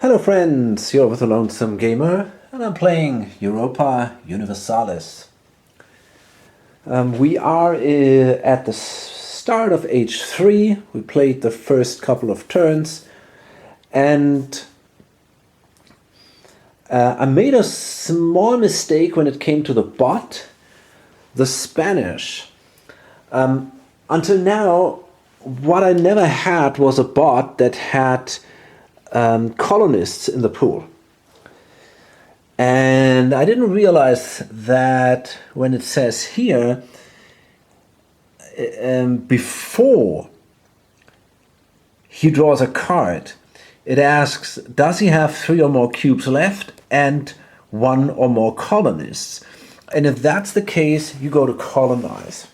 Hello friends, you're with the Lonesome Gamer and I'm playing Europa Universalis. We are at the start of age 3. We played the first couple of turns and I made a small mistake when it came to the bot, the Spanish. Until now, what I never had was a bot that had colonists in the pool. And I didn't realize that when it says here, before he draws a card, it asks, does he have 3 or more cubes left and 1 or more colonists? And if that's the case, you go to colonize.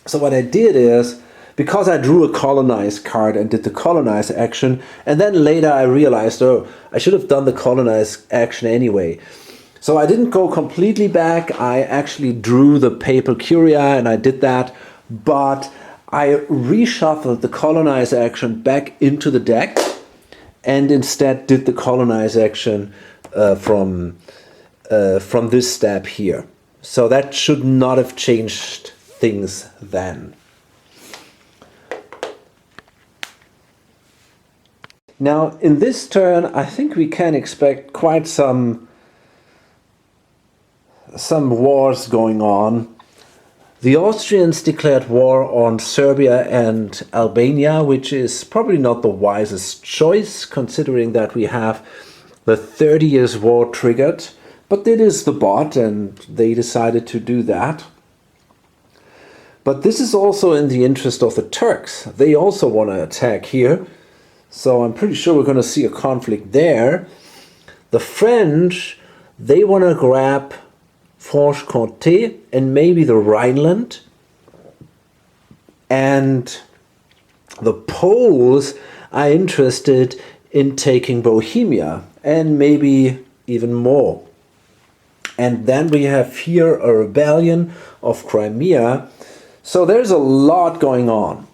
So what I did is, because I drew a colonize card and did the colonize action, and then later I realized, oh, I should have done the colonize action anyway. So I didn't go completely back. I actually drew the papal curia and I did that, but I reshuffled the colonize action back into the deck and instead did the colonize action from this step here. So that should not have changed things then. Now, in this turn, I think we can expect quite some wars going on. The Austrians declared war on Serbia and Albania, which is probably not the wisest choice, considering that we have the 30 Years' War triggered. But it is the bot, and they decided to do that. But this is also in the interest of the Turks. They also want to attack here. So I'm pretty sure we're going to see a conflict there. The French, they want to grab Franche-Comté and maybe the Rhineland. And the Poles are interested in taking Bohemia and maybe even more. And then we have here a rebellion of Crimea. So there's a lot going on.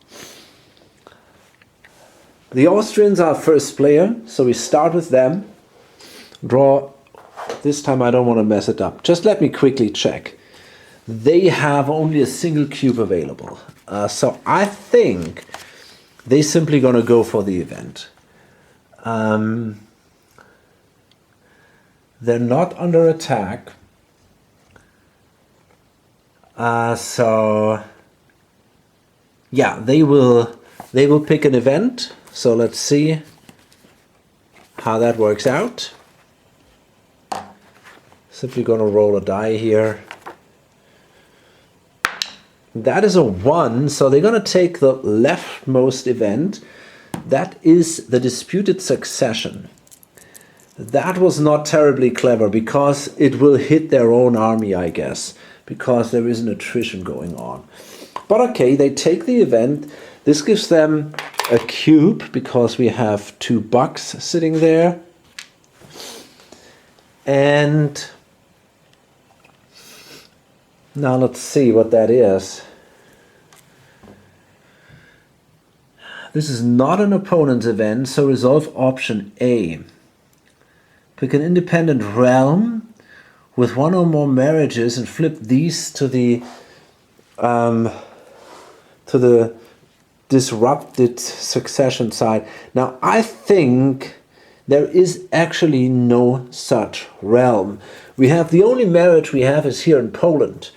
The Austrians are first player, so we start with them. Draw. This time I don't want to mess it up. Just let me quickly check. They have only a single cube available. So I think they're simply going to go for the event. They're not under attack. So yeah, they will pick an event. So let's see how that works out. Simply going to roll a die here. That is a 1, so they're going to take the leftmost event. That is the disputed succession. That was not terribly clever because it will hit their own army, I guess, because there is an attrition going on. But okay, they take the event. This gives them a cube because we have 2 bucks sitting there. And now let's see what that is. This is not an opponent's event, so resolve option A. Pick an independent realm with 1 or more marriages and flip these to the disrupted succession side. Now I think there is actually no such realm. We have the only marriage we have is here in Poland,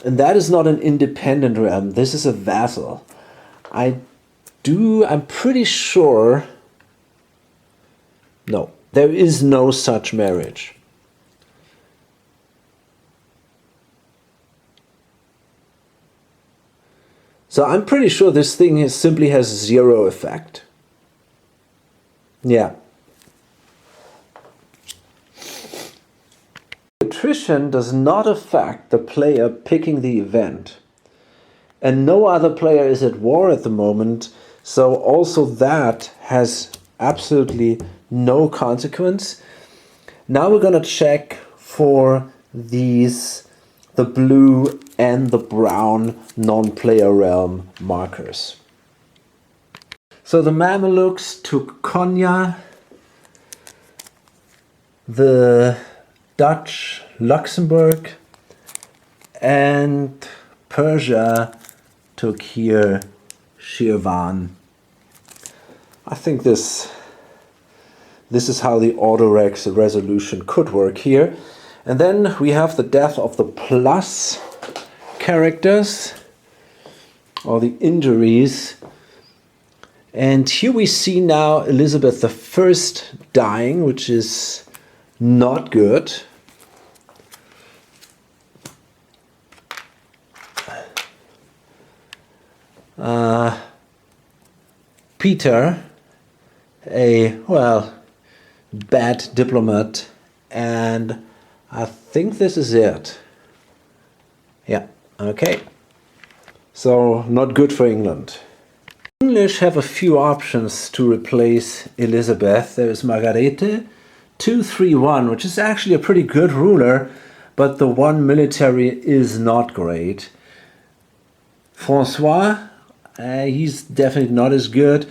and that is not an independent realm. This is a vassal. I'm pretty sure. No, there is no such marriage. So I'm pretty sure this thing simply has 0 effect. Yeah. Attrition does not affect the player picking the event. And no other player is at war at the moment, so also that has absolutely no consequence. Now we're going to check for these, the blue and the brown non-player realm markers. So the Mamelukes took Konya, the Dutch, Luxembourg, and Persia took here Shirvan. I think this is how the auto-rex resolution could work here. And then we have the death of the plus characters, or the injuries. And here we see now Elizabeth I dying, which is not good. Peter, a, well, bad diplomat, and I think this is it. Yeah, okay. So, not good for England. English have a few options to replace Elizabeth. There is Margarete, 231, which is actually a pretty good ruler, but the one military is not great. Francois, he's definitely not as good.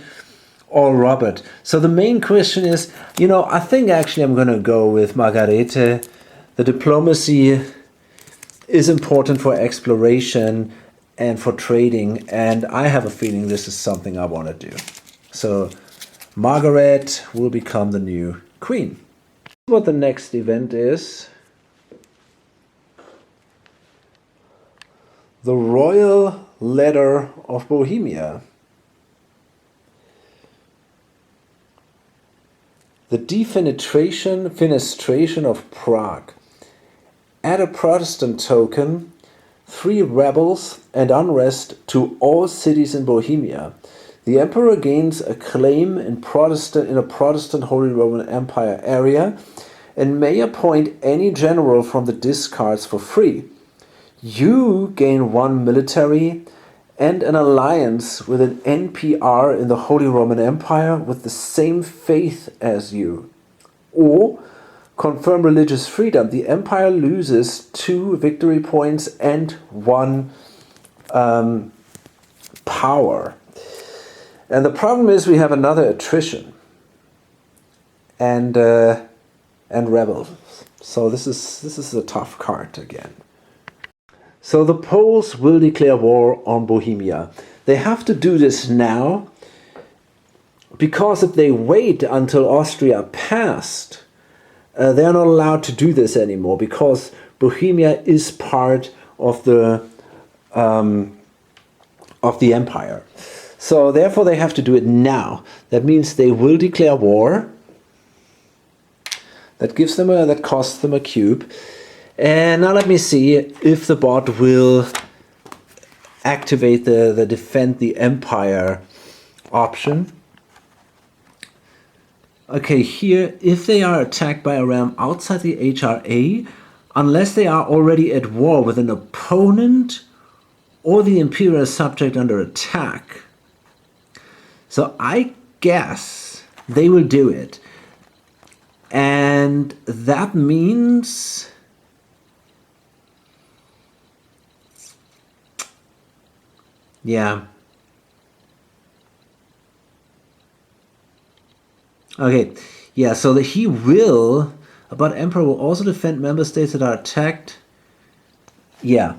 Or Robert. So the main question is, you know, I think actually I'm going to go with Margarete. The diplomacy is important for exploration and for trading, and I have a feeling this is something I want to do. So Margaret will become the new queen. What the next event is: the Royal Letter of Bohemia. The defenestration of Prague. Add a Protestant token, 3 rebels and unrest to all cities in Bohemia. The emperor gains a claim in a Protestant Holy Roman Empire area and may appoint any general from the discards for free. You gain 1 military and an alliance with an NPR in the Holy Roman Empire with the same faith as you. Or confirm religious freedom. The empire loses 2 victory points and 1 power. And the problem is we have another attrition and rebels. So this is a tough card again. So the Poles will declare war on Bohemia. They have to do this now, because if they wait until Austria passed, they are not allowed to do this anymore, because Bohemia is part of the empire. So therefore they have to do it now. That means they will declare war. That costs them a cube. And now let me see if the bot will activate the defend the empire option. Okay, here, if they are attacked by a realm outside the HRA, unless they are already at war with an opponent or the imperial subject under attack. So I guess they will do it. And that means... yeah. Okay. Yeah, so he will, but Emperor will also defend member states that are attacked. Yeah.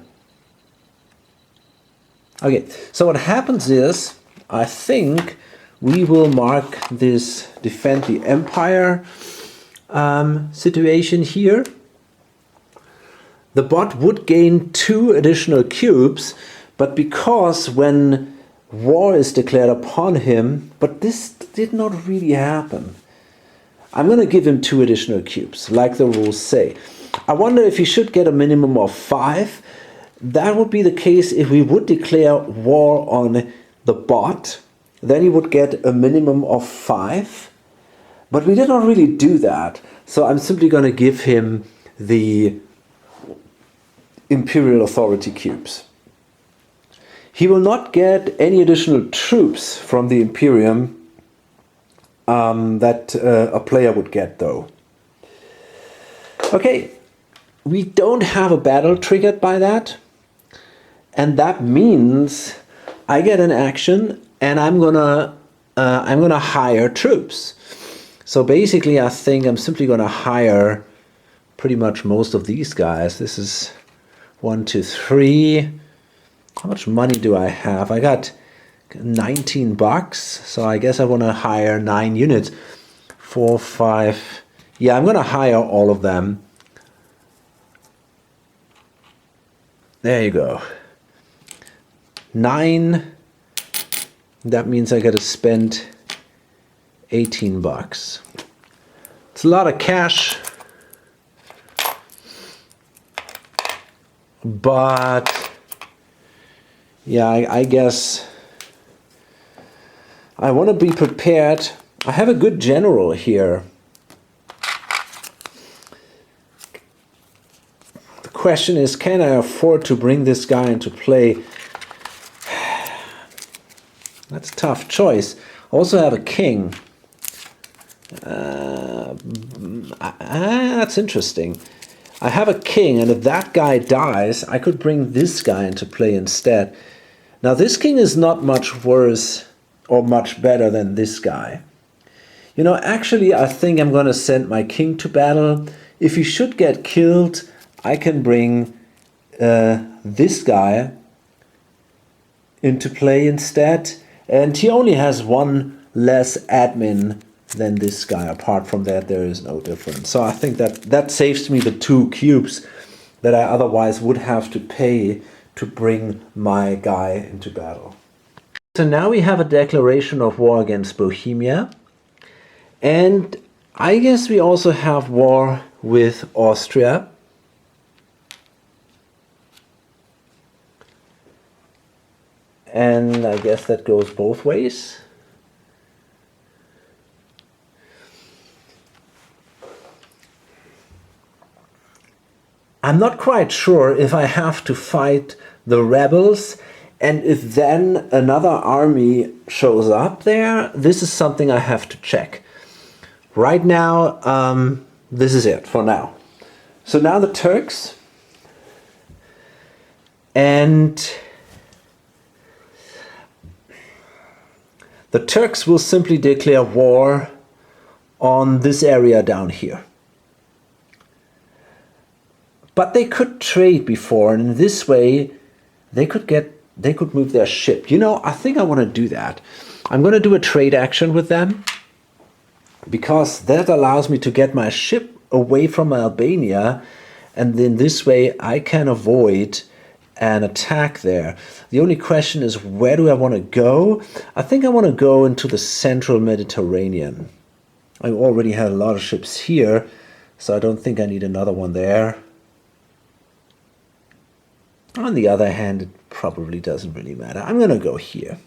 Okay, so what happens is, I think we will mark this defend the empire situation here. The bot would gain 2 additional cubes, but because when war is declared upon him, but this did not really happen, I'm going to give him 2 additional cubes, like the rules say. I wonder if he should get a minimum of 5. That would be the case if we would declare war on the bot. Then he would get a minimum of 5. But we did not really do that. So I'm simply going to give him the Imperial Authority cubes. He will not get any additional troops from the Imperium that a player would get, though. Okay, we don't have a battle triggered by that, and that means I get an action, and I'm gonna hire troops. So basically, I think I'm simply going to hire pretty much most of these guys. This is 1, 2, 3. How much money do I have? I got 19 bucks, so I guess I want to hire 9 units. 4, 5. Yeah, I'm going to hire all of them. There you go. 9. That means I got to spend 18 bucks. It's a lot of cash, but yeah, I guess I want to be prepared. I have a good general here. The question is, can I afford to bring this guy into play? That's a tough choice. I also have a king. That's interesting. I have a king, and if that guy dies, I could bring this guy into play instead. Now, this king is not much worse or much better than this guy. You know, actually, I think I'm going to send my king to battle. If he should get killed, I can bring this guy into play instead. And he only has 1 less admin than this guy. Apart from that, there is no difference. So I think that saves me the 2 cubes that I otherwise would have to pay to bring my guy into battle. So now we have a declaration of war against Bohemia. And I guess we also have war with Austria. And I guess that goes both ways. I'm not quite sure if I have to fight the rebels, and if then another army shows up there. This is something I have to check. Right now, this is it for now. So now the Turks, and the Turks will simply declare war on this area down here. But they could trade before, and in this way, they could move their ship. You know, I think I want to do that. I'm going to do a trade action with them, because that allows me to get my ship away from Albania, and in this way I can avoid an attack there. The only question is, where do I want to go? I think I want to go into the central Mediterranean. I already had a lot of ships here, so I don't think I need another one there. On the other hand, it probably doesn't really matter. I'm going to go here.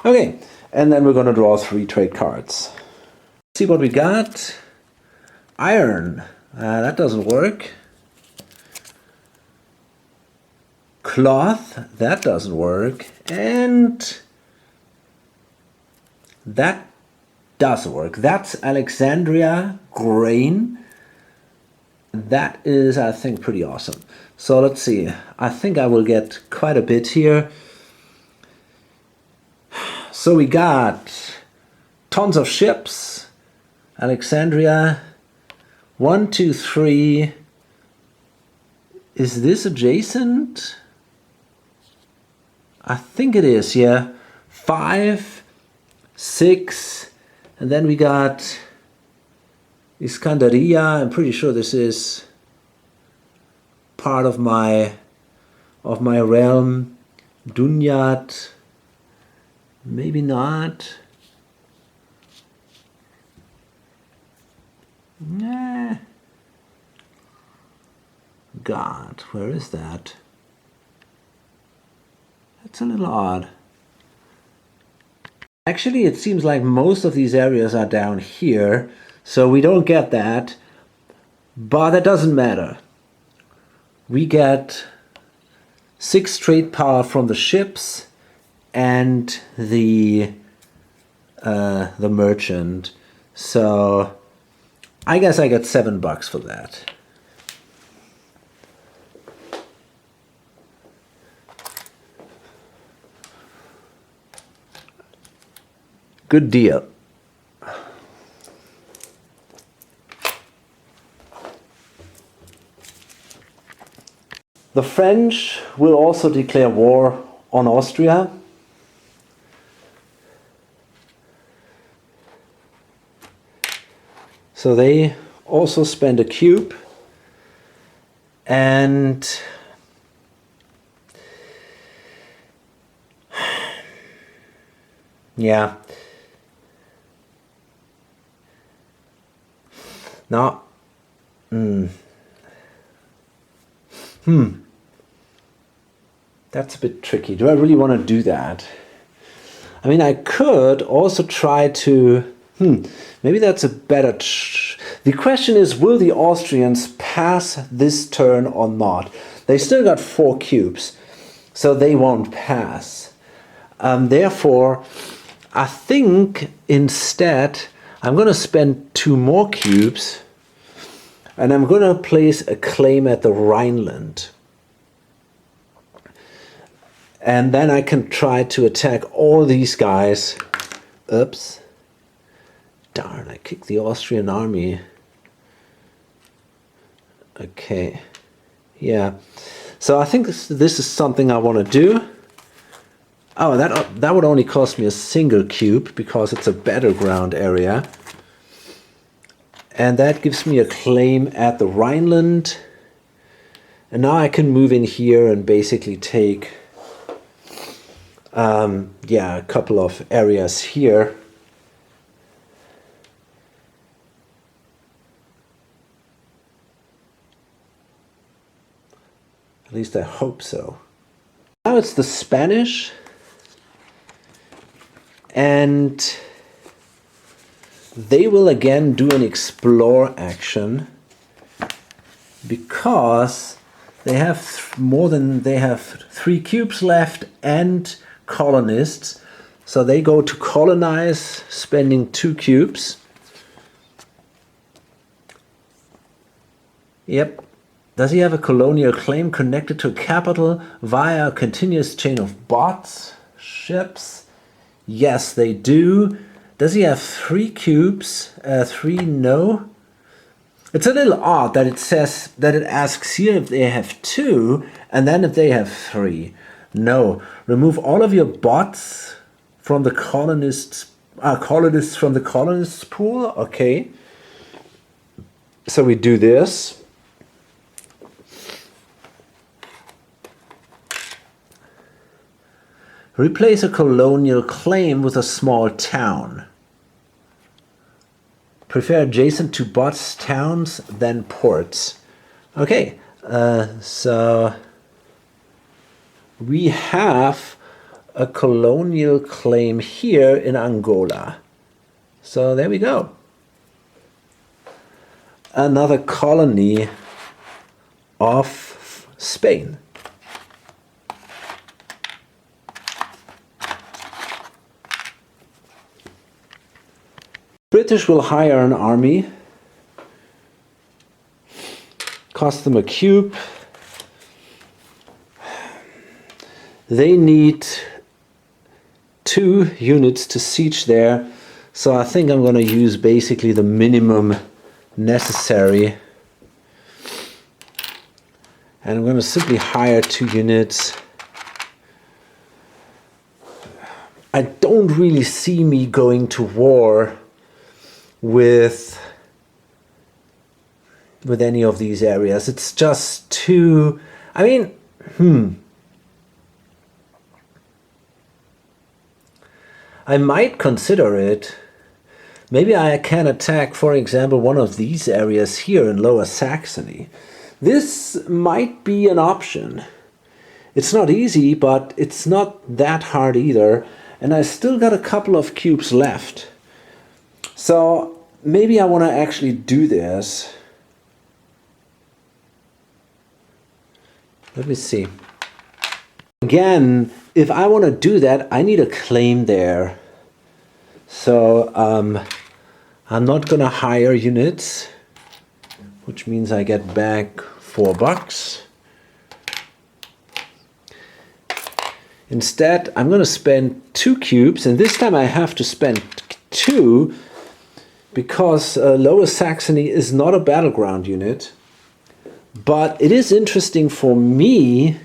Okay, and then we're going to draw 3 trade cards. See what we got. Iron. That doesn't work. Cloth. That doesn't work. And that does work. That's Alexandria grain. That is, I think, pretty awesome. So let's see. I think I will get quite a bit here. So we got tons of ships. Alexandria. 1, 2, 3. Is this adjacent? I think it is, yeah. 5, 6. And then we got Iskandaria. I'm pretty sure this is part of my realm. Dunyat, maybe not. Nah. God, where is that? That's a little odd. Actually, it seems like most of these areas are down here, so we don't get that, but that doesn't matter. We get 6 trade power from the ships and the merchant. So I guess I get $7 for that. Good deal. The French will also declare war on Austria. So they also spend a cube, and yeah. Now, that's a bit tricky. Do I really want to do that? I mean, I could also try to, maybe that's a better, the question is, will the Austrians pass this turn or not? They still got 4 cubes, so they won't pass. Therefore, I think instead I'm going to spend 2 more cubes, and I'm going to place a claim at the Rhineland. And then I can try to attack all these guys. Oops. Darn, I kicked the Austrian army. Okay. Yeah. So I think this is something I want to do. Oh, that would only cost me a single cube because it's a battleground area. And that gives me a claim at the Rhineland. And now I can move in here and basically take a couple of areas here. At least I hope so. Now it's the Spanish. And they will again do an explore action because they have 3 cubes left and colonists. So they go to colonize, spending 2 cubes. Yep. Does he have a colonial claim connected to a capital via a continuous chain of bots, ships? Yes, they do. Does he have 3 cubes? 3, no. It's a little odd that it says that it asks here if they have 2 and then if they have 3. No. Remove all of your bots from the colonists from the colonists pool. Okay. So we do this. Replace a colonial claim with a small town. Prefer adjacent to bots towns than ports. Okay, so we have a colonial claim here in Angola. So there we go. Another colony of Spain. British will hire an army, cost them a cube. They need 2 units to siege there, so I think I'm going to use basically the minimum necessary. And I'm going to simply hire 2 units. I don't really see me going to war with any of these areas. It's just too, I mean, I might consider it. Maybe I can attack, for example, one of these areas here in Lower Saxony. This might be an option. It's not easy, but it's not that hard either. And I still got a couple of cubes left. So maybe I want to actually do this. Let me see. Again, if I want to do that, I need a claim there. So I'm not going to hire units, which means I get back $4. Instead, I'm going to spend 2 cubes, and this time I have to spend 2 because Lower Saxony is not a battleground unit, But it is interesting for me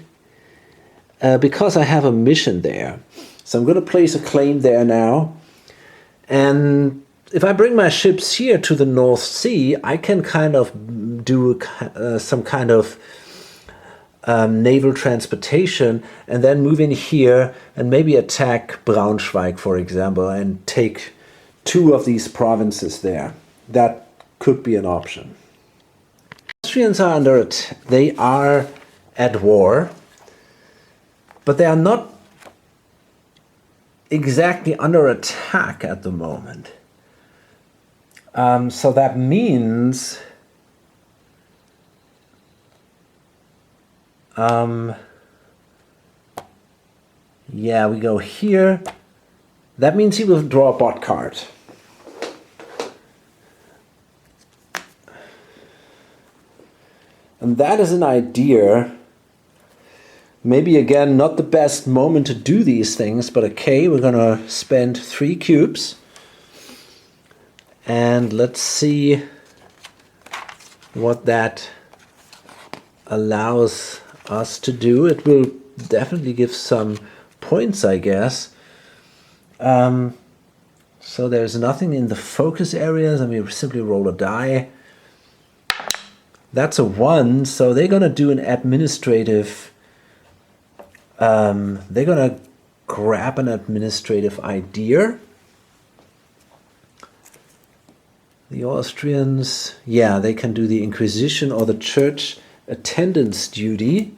because I have a mission there. So I'm going to place a claim there now. And if I bring my ships here to the North Sea, I can kind of do some kind of naval transportation and then move in here and maybe attack Braunschweig, for example, and take 2 of these provinces there. That could be an option. Austrians are they are at war, but they are not exactly under attack at the moment. So that means yeah, we go here. That means he will draw a bot card. And that is an idea. Maybe again, not the best moment to do these things, but okay, we're gonna spend 3 cubes. And let's see what that allows us to do. It will definitely give some points, I guess. So there's nothing in the focus areas, and we simply roll a die. That's a 1, so they're gonna do an administrative, they're gonna grab an administrative idea. The Austrians, yeah, they can do the Inquisition or the church attendance duty.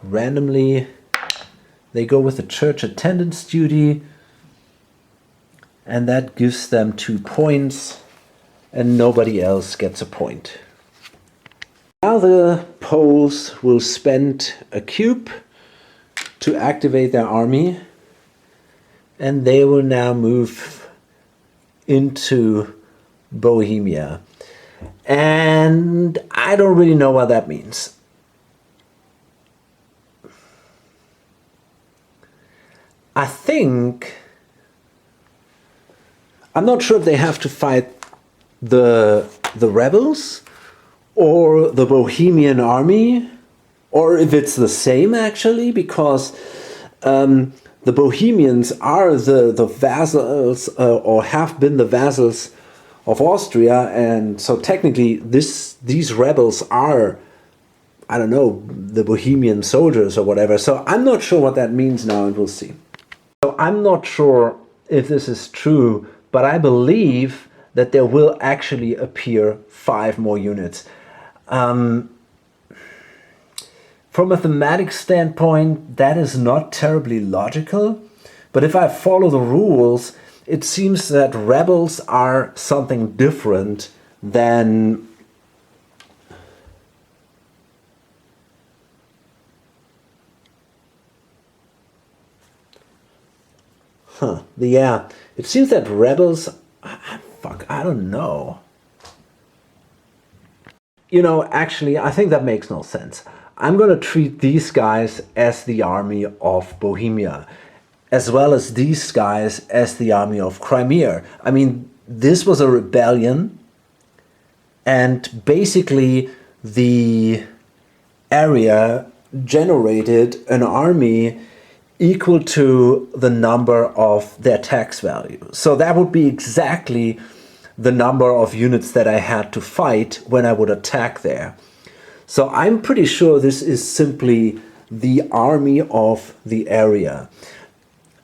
Randomly, they go with the church attendance duty, and that gives them 2 points, and nobody else gets a point. Now the Poles will spend a cube to activate their army, and they will now move into Bohemia. And I don't really know what that means. I think, I'm not sure if they have to fight the rebels or the Bohemian army, or if it's the same actually, because the Bohemians are the vassals, or have been the vassals of Austria, and so technically these rebels are, I don't know, the Bohemian soldiers or whatever. So I'm not sure what that means now, and we'll see. So I'm not sure if this is true, but I believe that there will actually appear 5 more units. From a thematic standpoint, that is not terribly logical, but if I follow the rules, it seems that rebels are something different than yeah, it seems that rebels, I don't know. You know, actually, I think that makes no sense. I'm going to treat these guys as the army of Bohemia, as well as these guys as the army of Crimea. I mean, this was a rebellion, and basically the area generated an army equal to the number of their tax value. So that would be exactly the number of units that I had to fight when I would attack there. So I'm pretty sure this is simply the army of the area.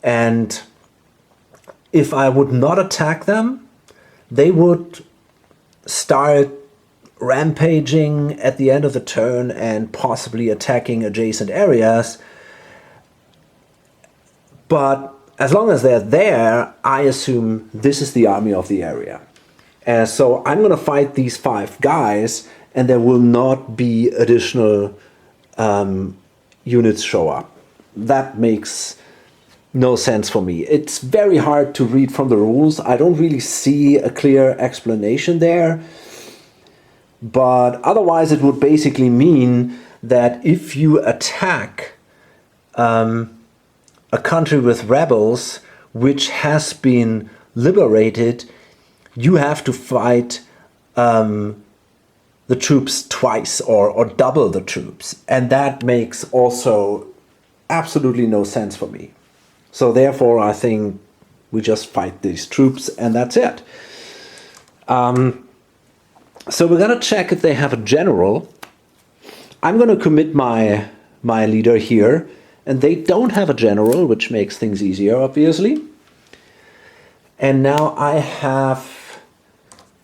And if I would not attack them, they would start rampaging at the end of the turn and possibly attacking adjacent areas. But as long as they're there, I assume this is the army of the area. So I'm going to fight these 5 guys, and there will not be additional units show up. That makes no sense for me. It's very hard to read from the rules. I don't really see a clear explanation there. But otherwise it would basically mean that if you attack a country with rebels which has been liberated, you have to fight the troops twice or double the troops. And that makes also absolutely no sense for me. So therefore, I think we just fight these troops and that's it. So we're going to check if they have a general. I'm going to commit my leader here. And they don't have a general, which makes things easier, obviously. And now I have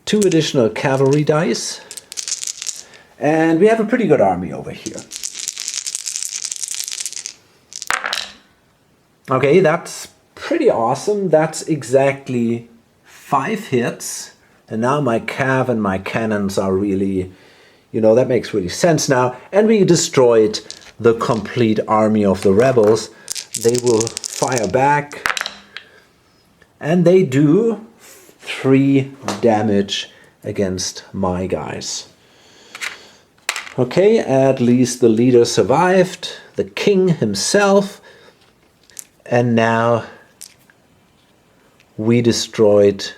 2 additional cavalry dice. And we have a pretty good army over here. Okay, that's pretty awesome. That's exactly 5 hits. And now my cav and my cannons are really, that makes really sense now. And we destroyed the complete army of the rebels. They will fire back. And they do 3 damage against my guys. Okay, at least the leader survived, the king himself, and now we destroyed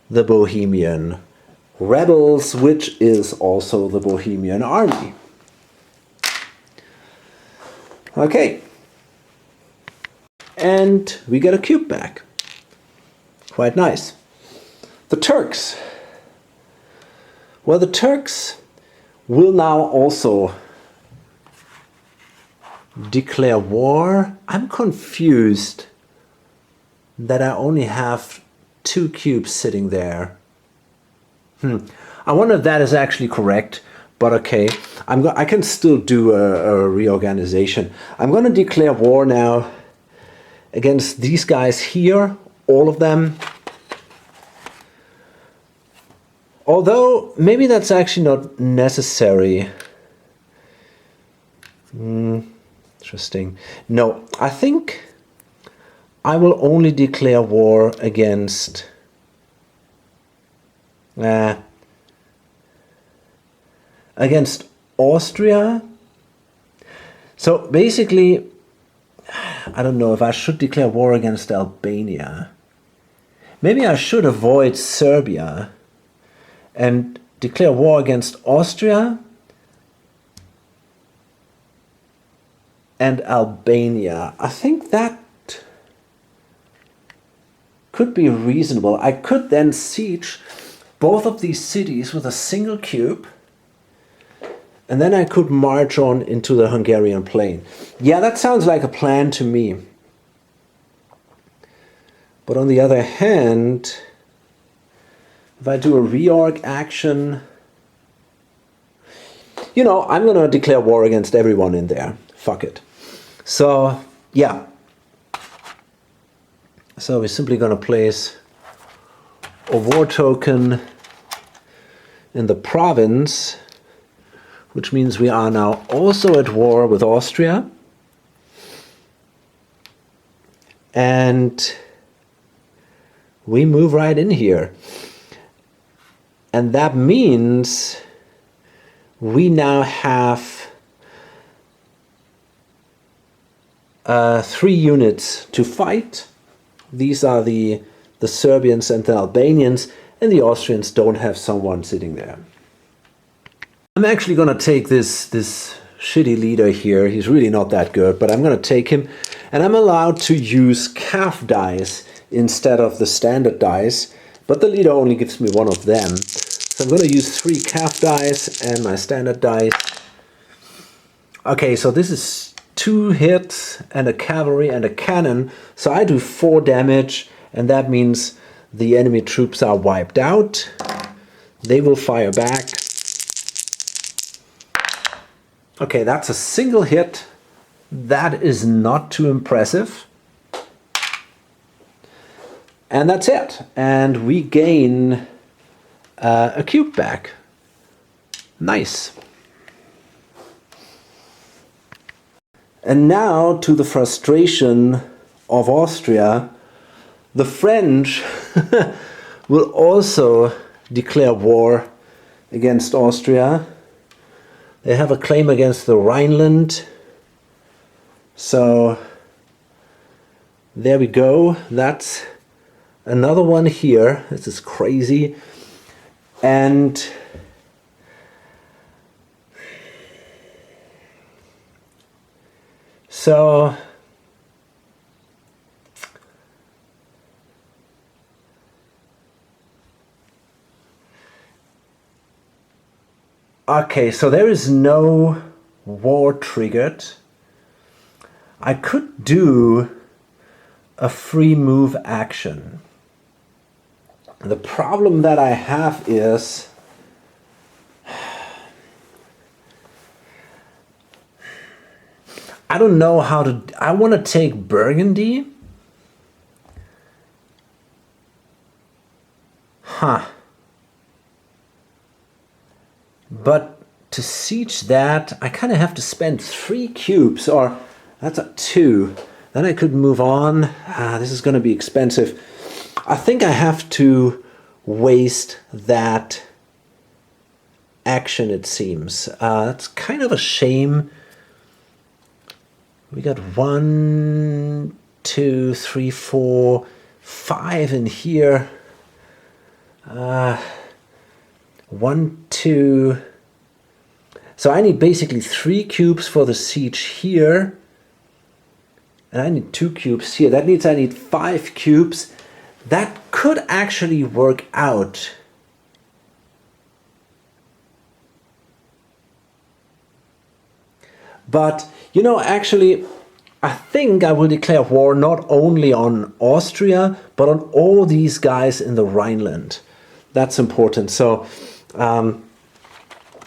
the Bohemian rebels, which is also the Bohemian army. Okay, and we get a cube back. Quite nice. The Turks. Well, the Turks will now also declare war. I'm confused that I only have 2 cubes sitting there. I wonder if that is actually correct, but okay. I can still do a reorganization. I'm going to declare war now against these guys here, all of them. Although, maybe that's actually not necessary. Interesting. No, I think I will only declare war against... against Austria. So basically, I don't know if I should declare war against Albania. Maybe I should avoid Serbia and declare war against Austria and Albania. I think that could be reasonable. I could then siege both of these cities with a single cube, and then I could march on into the Hungarian plain. Yeah, that sounds like a plan to me. But on the other hand, if I do a reorg action, I'm going to declare war against everyone in there. Fuck it. So, yeah. So we're simply going to place a war token in the province, which means we are now also at war with Austria. And we move right in here. And that means we now have 3 units to fight. These are the Serbians and the Albanians, and the Austrians don't have someone sitting there. I'm actually going to take this shitty leader here. He's really not that good, but I'm going to take him, and I'm allowed to use calf dice instead of the standard dice, but the leader only gives me 1 of them. So I'm going to use 3 calf dice and my standard dice. Okay, so this is 2 hits and a cavalry and a cannon. So I do 4 damage, and that means the enemy troops are wiped out. They will fire back. Okay, that's a single hit. That is not too impressive. And that's it. And we gain a cube back. Nice. And now, to the frustration of Austria, the French will also declare war against Austria. They have a claim against the Rhineland. So There we go. That's another one here. This is crazy. And so okay, so there is no war triggered. I could do a free move action. The problem that I have is I don't know how to. I want to take Burgundy. Huh. But to siege that, I kind of have to spend 3 cubes, or that's a 2. Then I could move on. This is going to be expensive. I think I have to waste that action, it seems. That's kind of a shame. We got 1, 2, 3, 4, 5 in here. 1, 2. So I need basically 3 cubes for the siege here. And I need 2 cubes here. That means I need 5 cubes. That could actually work out. But, you know, actually, I think I will declare war not only on Austria, but on all these guys in the Rhineland. That's important. So,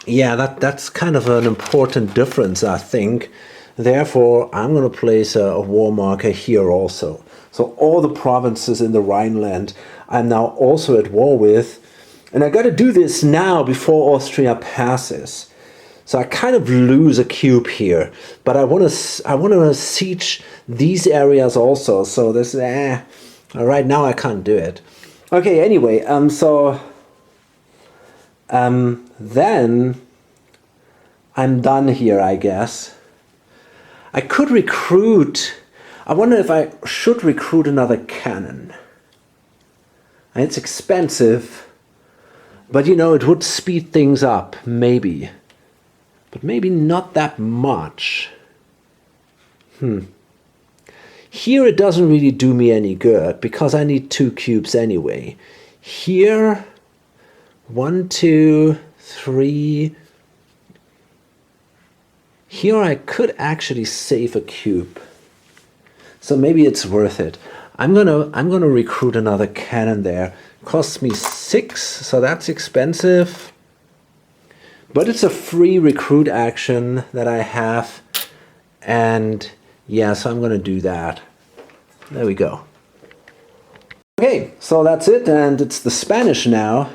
yeah, that's kind of an important difference, I think. Therefore, I'm going to place a war marker here also. So all the provinces in the Rhineland I'm now also at war with. And I got to do this now before Austria passes. So I kind of lose a cube here, but I want to siege these areas also. So this right now I can't do it. Okay, anyway, then I'm done here, I guess. I could recruit. I wonder if I should recruit another cannon. And it's expensive, but you know, it would speed things up, maybe. But maybe not that much. Here it doesn't really do me any good because I need 2 cubes anyway. Here, 1, 2, 3. Here I could actually save a cube. So maybe it's worth it. I'm gonna recruit another cannon there. Costs me 6, so that's expensive. But it's a free recruit action that I have. And yeah, so I'm going to do that. There we go. Okay, so that's it. And it's the Spanish now.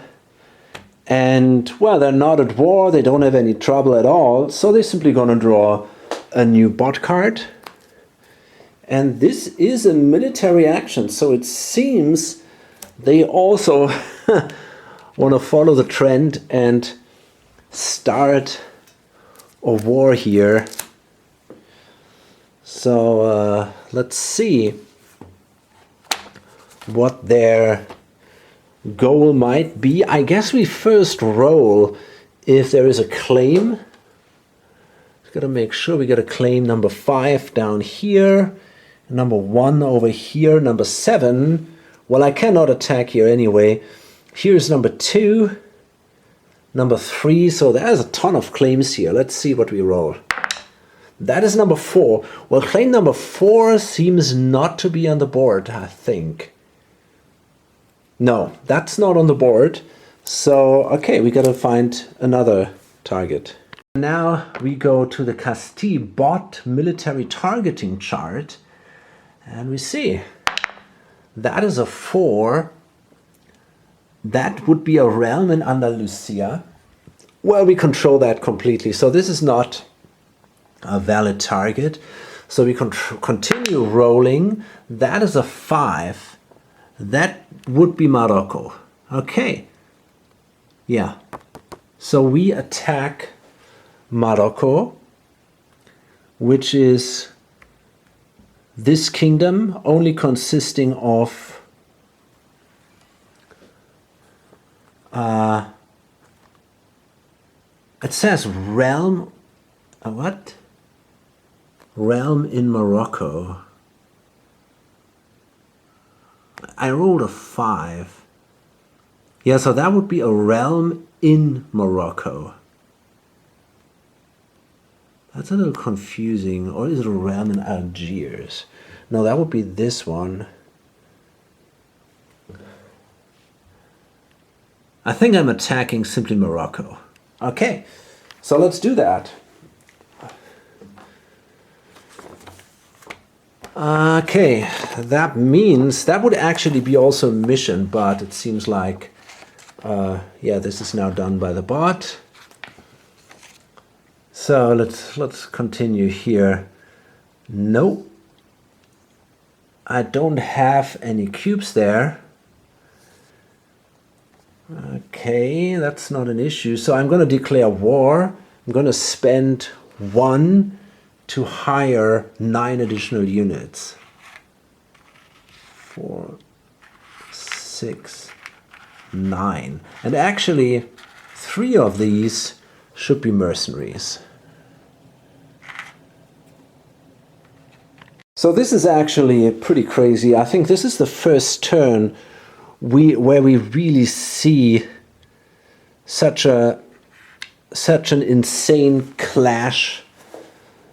And, well, they're not at war. They don't have any trouble at all. So they're simply going to draw a new bot card. And this is a military action. So it seems they also want to follow the trend and start a war here. So let's see what their goal might be. I guess we first roll if there is a claim. Got to make sure we get a claim number 5 down here, number 1 over here, number 7. Well, I cannot attack here anyway. Here's number 2. Number 3, so there's a ton of claims here. Let's see what we roll. That is number 4. Well, claim number 4 seems not to be on the board, I think. No, that's not on the board. So, okay, we gotta find another target. Now we go to the Castile bot military targeting chart. And we see that is a 4. That would be a realm in Andalusia. Well, we control that completely. So this is not a valid target. So we continue rolling. That is a 5. That would be Morocco. Okay. Yeah. So we attack Morocco, which is this kingdom only consisting of it says realm, what? Realm in Morocco. I rolled a 5. Yeah, so that would be a realm in Morocco. That's a little confusing. Or is it a realm in Algiers? No, that would be this one. I think I'm attacking simply Morocco. Okay, so let's do that. Okay, that means that would actually be also a mission, but it seems like, yeah, this is now done by the bot. So let's continue here. No, I don't have any cubes there. Okay, that's not an issue. So I'm going to declare war. I'm going to spend 1 to hire 9 additional units. 4, 6, 9. And actually, 3 of these should be mercenaries. So this is actually pretty crazy. I think this is the first turn where we really see such an insane clash.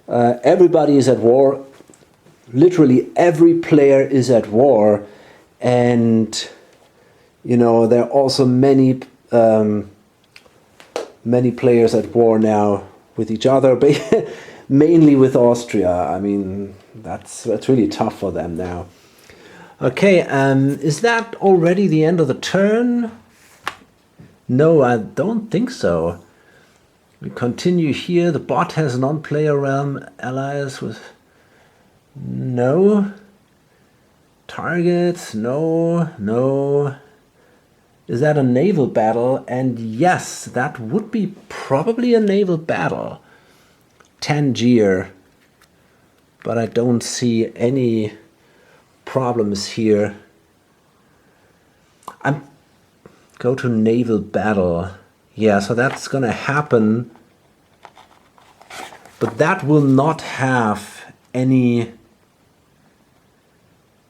Everybody is at war. Literally every player is at war, and you know there are also many players at war now with each other, but mainly with Austria. I mean, that's really tough for them now. Okay, is that already the end of the turn? No, I don't think so. We continue here. The bot has non-player realm allies with no targets. No. Is that a naval battle? And yes, that would be probably a naval battle. Tangier. But I don't see any problems here. Go to naval battle. Yeah, so that's gonna happen. But that will not have any...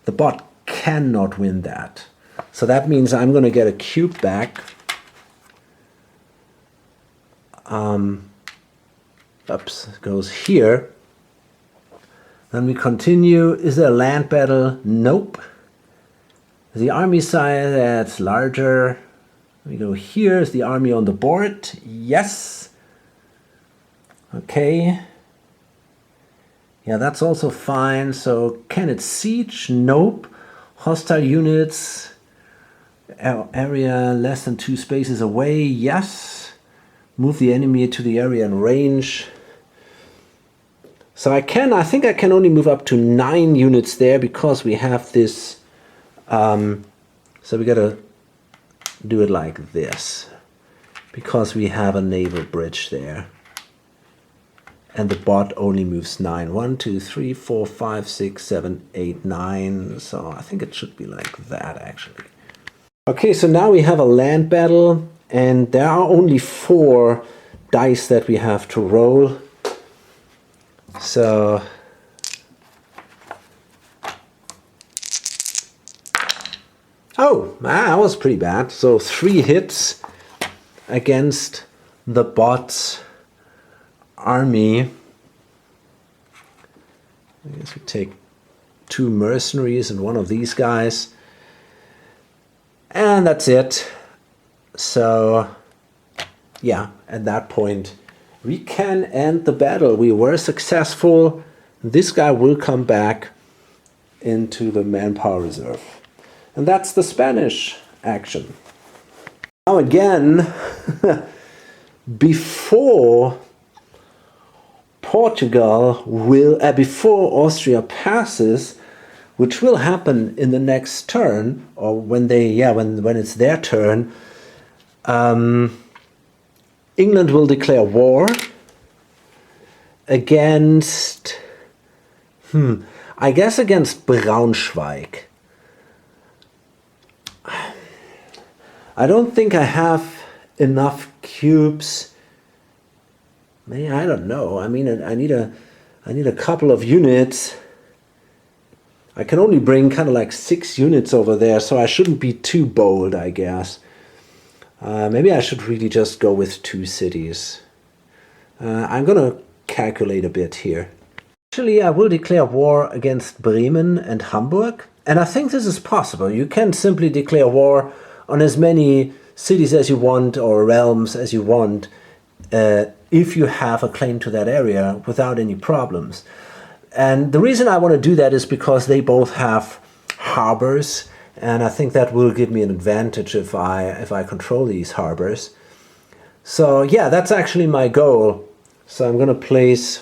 The bot cannot win that. So that means I'm gonna get a cube back. Oops, it goes here. Then we continue. Is there a land battle? Nope. The army size, that's larger. We go here. Is the army on the board? Yes. Okay. Yeah, that's also fine. So can it siege? Nope. Hostile units. Area less than 2 spaces away? Yes. Move the enemy to the area in range. So I think I can only move up to 9 units there because we have this. So we gotta do it like this because we have a naval bridge there. And the bot only moves 9. 1, 2, 3, 4, 5, 6, 7, 8, 9. So I think it should be like that actually. Okay, so now we have a land battle, and there are only 4 dice that we have to roll. So that was pretty bad. So 3 hits against the bot's army. I guess we take 2 mercenaries and 1 of these guys. And that's it. So yeah, at that point we can end the battle. We were successful. This guy will come back into the manpower reserve. And that's the Spanish action. Now again, before before Austria passes, which will happen in the next turn, or when it's their turn, England will declare war against, I guess against Braunschweig. I don't think I have enough cubes. Maybe, I don't know. I mean, I need a couple of units. I can only bring kind of like 6 units over there, so I shouldn't be too bold, I guess. Maybe I should really just go with 2 cities. I'm gonna calculate a bit here. Actually, I will declare war against Bremen and Hamburg, and I think this is possible. You can simply declare war on as many cities as you want or realms as you want if you have a claim to that area without any problems. And the reason I want to do that is because they both have harbors, and I think that will give me an advantage if I control these harbors. So yeah, that's actually my goal. So I'm going to place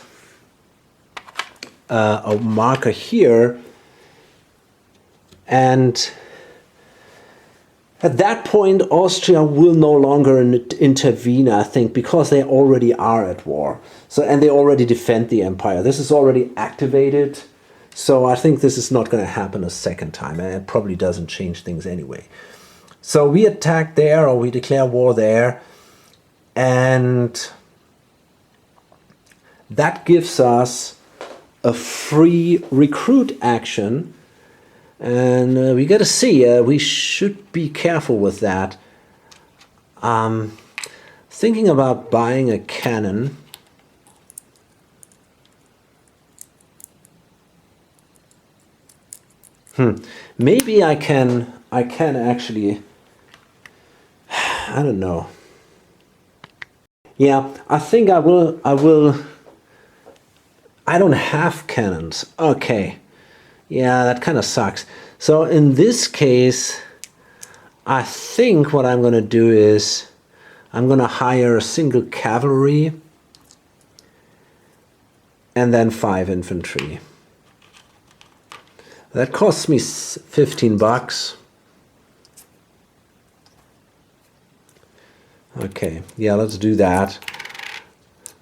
a marker here, and at that point Austria will no longer intervene, I think, because they already are at war. So, and they already defend the empire. This is already activated, so I think this is not going to happen a second time, and it probably doesn't change things anyway. So we attack there, or we declare war there, and that gives us a free recruit action, and we got to see, we should be careful with that. Thinking about buying a cannon. Maybe I can actually, I don't know. Yeah, I think I will. I don't have cannons. Okay. Yeah, that kind of sucks. So in this case, I think what I'm going to do is I'm going to hire a single cavalry and then 5 infantry. That costs me 15 bucks. Okay, yeah, let's do that.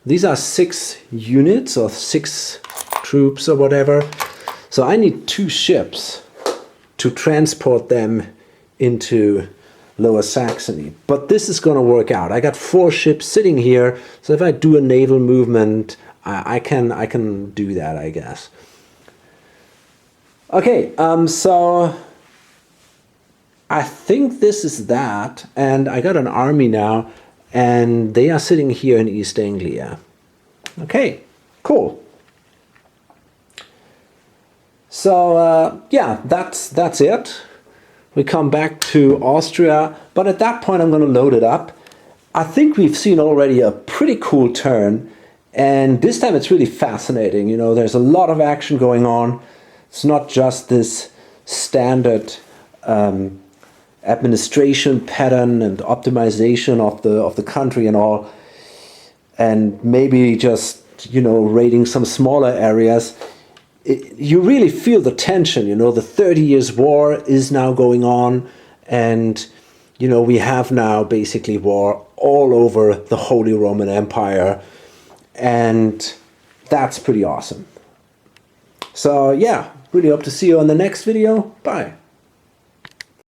These are 6 units or 6 troops or whatever. So I need 2 ships to transport them into Lower Saxony. But this is going to work out. I got 4 ships sitting here, so if I do a naval movement, I can do that, I guess. Okay, so I think this is that, and I got an army now, and they are sitting here in East Anglia. Okay, cool. So yeah, that's it. We come back to Austria, but at that point I'm going to load it up. I think we've seen already a pretty cool turn, and this time it's really fascinating. You know, there's a lot of action going on. It's not just this standard administration pattern and optimization of the country and all, and maybe just, you know, raiding some smaller areas. You really feel the tension. You know, the 30 Years' War is now going on, and you know, we have now basically war all over the Holy Roman Empire, and that's pretty awesome. So yeah, really hope to see you on the next video. Bye.